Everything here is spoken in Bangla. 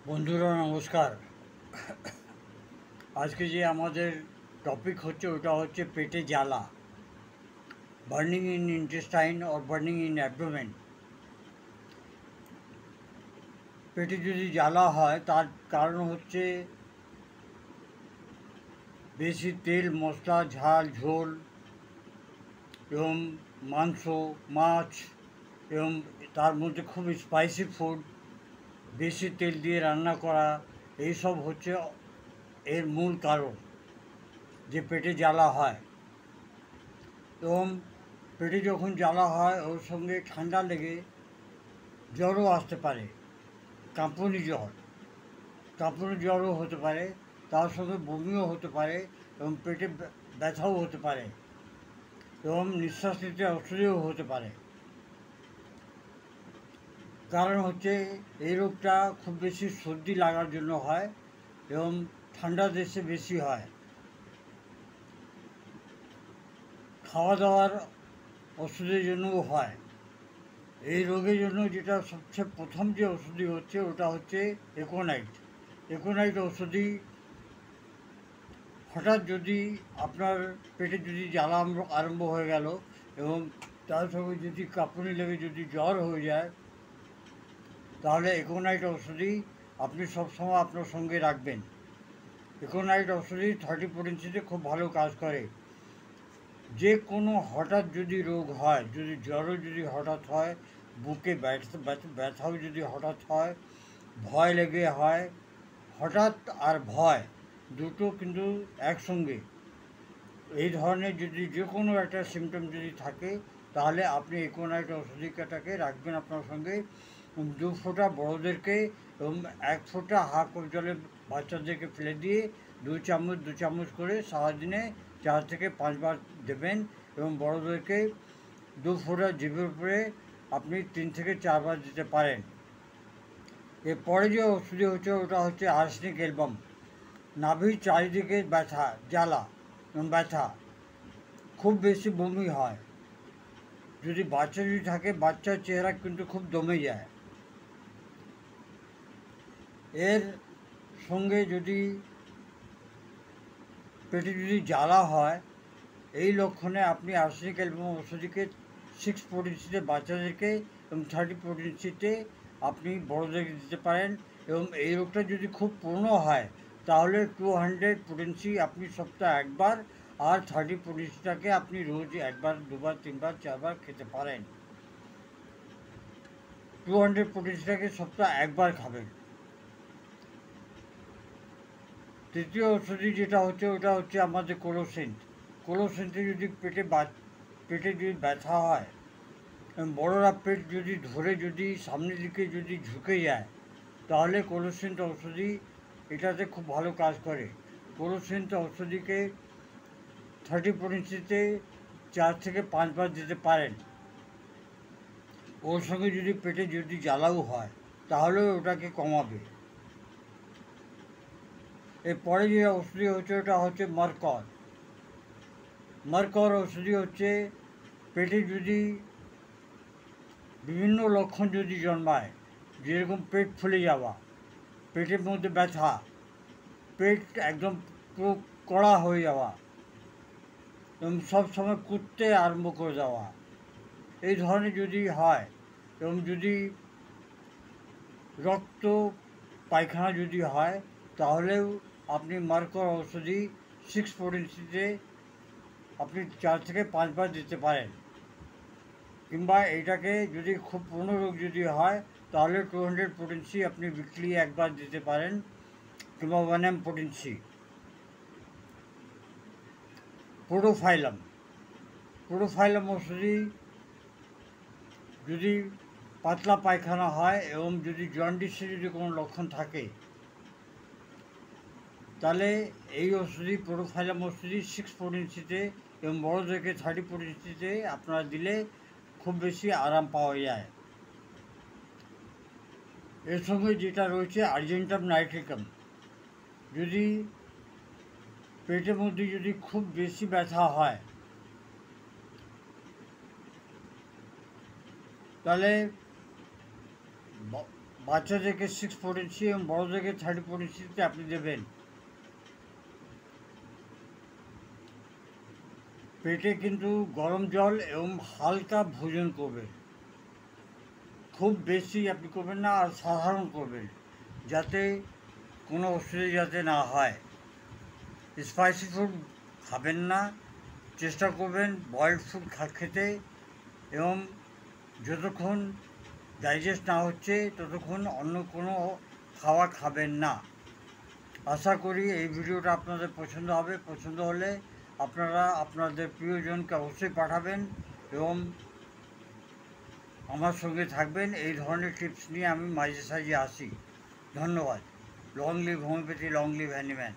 বন্ধুরা নমস্কার। আজকে যে আমাদের টপিক হচ্ছে ওটা হচ্ছে পেটে জ্বালা, burning in intestine or burning in abdomen. পেটে যদি জ্বালা হয় তার কারণ হচ্ছে বেশি তেল মশলা ঝাল ঝোল এবং মাংস মাছ এবং তার মধ্যে খুব স্পাইসি ফুড, বেশি তেল দিয়ে রান্না করা, এইসব হচ্ছে এর মূল কারণ যে পেটে জ্বালা হয়। এবং পেটে যখন জ্বালা হয় ওর সঙ্গে ঠান্ডা লেগে জ্বরও আসতে পারে, কাঁপুনি জ্বর, কাঁপুনি জ্বরও হতে পারে, তার সঙ্গে বমিও হতে পারে এবং পেটে ব্যথাও হতে পারে এবং নিঃশ্বাস নিতে অসুবিধাও হতে পারে। কারণ হচ্ছে এই রোগটা খুব বেশি সর্দি লাগার জন্য হয় এবং ঠান্ডা দেশে বেশি হয়। খাওয়া দাওয়ার ওষুধের জন্যও হয়। এই রোগের জন্য যেটা সবচেয়ে প্রথম যে ওষুধই হচ্ছে ওটা হচ্ছে একোনাইট। একোনাইট ওষুধই হঠাৎ যদি আপনার পেটে যদি জ্বালা আরম্ভ হয়ে গেল এবং তার সঙ্গে যদি কাঁপুনি লেগে যদি জ্বর হয়ে যায়, তাহলে একোনাইট ওষুধই আপনি সবসময় আপনার সঙ্গে রাখবেন। একোনাইট ওষুধই 30 খুব ভালো কাজ করে। যে কোনো হঠাৎ যদি রোগ হয়, যদি জ্বরও যদি হঠাৎ হয়, বুকে ব্যথাও যদি হঠাৎ হয়, ভয় লেগে হয়, হঠাৎ আর ভয় দুটো কিন্তু একসঙ্গে, এই ধরনের যদি যে কোনো একটা সিমটম যদি থাকে, তাহলে আপনি একোনাইট ওষুধিকাটাকে রাখবেন আপনার সঙ্গে। 2 ফোঁটা বড়োদেরকে এবং 1 ফোঁটা হাফ কাপ জলে বাচ্চাদেরকে ফেলে দিয়ে 2 চামচ করে সারাদিনে 4 থেকে 5 বার দেবেন এবং বড়োদেরকে 2 ফোঁটা জিভের উপরে আপনি 3 থেকে 4 বার দিতে পারেন। এরপরে যে ওষুধি হচ্ছে ওটা হচ্ছে আর্সেনিক অ্যালবাম। নাভির চারিদিকে ব্যথা জ্বালা এবং ব্যথা, খুব বেশি বমি হয়, যদি বাচ্চা যদি থাকে বাচ্চার চেহারা কিন্তু খুব দমে যায়। এর সঙ্গে যদি পেটে যদি জ্বালা হয়, এই লক্ষণে আপনি আর্সেনিক অ্যালবাম ওষুধটিকে 6 potency বাচ্চাদেরকে এবং 30 potency আপনি বড়োদেরকে দিতে পারেন। এবং এই রোগটা যদি খুব পুরনো হয় তাহলে 200 potency আপনি সপ্তাহে একবার, আর 30 potencyটাকে আপনি রোজ একবার দুবার তিনবার চারবার খেতে পারেন। 200 potencyটাকে সপ্তাহে একবার খাবেন। তৃতীয় ওষুধি যেটা হচ্ছে ওটা হচ্ছে আমাদের কোলোসিন্ট। কোলোসিন্টে যদি পেটে যদি ব্যথা হয়, বড়রা পেট যদি ধরে যদি সামনের দিকে যদি ঝুঁকে যায়, তাহলে কোলোসিন্ট ঔষধি এটাতে খুব ভালো কাজ করে। কোলোসিন্ট ঔষধিকে 30 potencyতে 4 থেকে 5 বার দিতে পারেন। ওর সঙ্গে যদি পেটে যদি জ্বালাও হয় তাহলেও ওটাকে কমাবে। এরপরে যে ওষুধি হচ্ছে ওটা হচ্ছে মার্কর। মার্কর ওষুধি হচ্ছে পেটে যদি বিভিন্ন লক্ষণ যদি জন্মায়, যেরকম পেট ফুলে যাওয়া, পেটের মধ্যে ব্যথা, পেট একদম পুরো কড়া হয়ে যাওয়া এবং সবসময় কুঁদতে আরম্ভ করে দেওয়া, এই ধরনের যদি হয় এবং যদি রক্ত পায়খানা যদি হয়, তাহলেও আপনি মার্কর ঔষধি 6 potencyতে আপনি 4 থেকে 5 বার দিতে পারেন। কিংবা এটাকে যদি খুব পুরনো রোগ যদি হয় তাহলে 200 potency আপনি উইকলি একবার দিতে পারেন, কিংবা 1 potency। প্রোটোফাইলাম। প্রোটোফাইলাম ওষুধি যদি পাতলা পায়খানা হয় এবং যদি জন্ডিসের যদি কোনো লক্ষণ থাকে, তাহলে এই ওষুধি প্রোটোফাইলাম ওষুধি 6 potencyতে এবং বড়োদেরকে 30 potencyতে আপনারা দিলে খুব বেশি আরাম পাওয়া যায়। এর সঙ্গে যেটা রয়েছে আর্জেন্টাম নাইট্রিকাম। যদি পেটের মধ্যে যদি খুব বেশি ব্যথা হয়, তাহলে বাচ্চাদেরকে 6 পোটেন্সি এবং বড়োদেরকে 30 পোটেন্সিতে আপনি দেবেন। পেটে কিন্তু গরম জল এবং হালকা ভোজন করবেন, খুব বেশি আপনি করবেন না, আর সাধারণ করবেন, যাতে কোনো অসুবিধা যাতে না হয়। স্পাইসি ফুড খাবেন না, চেষ্টা করবেন বয়েলড ফুড খেতে, এবং যতক্ষণ ডাইজেস্ট না হচ্ছে ততক্ষণ অন্য কোনো খাবার খাবেন না। আশা করি এই ভিডিওটা আপনাদের পছন্দ হবে। পছন্দ হলে আপনারা আপনাদের প্রিয়জনকে অবশ্যই পাঠাবেন এবং আমার সঙ্গে থাকবেন। এই ধরনের টিপস নিয়ে আমি মাঝে সাঝে আসি। ধন্যবাদ। Long live homeopathy, long live Hahnemann.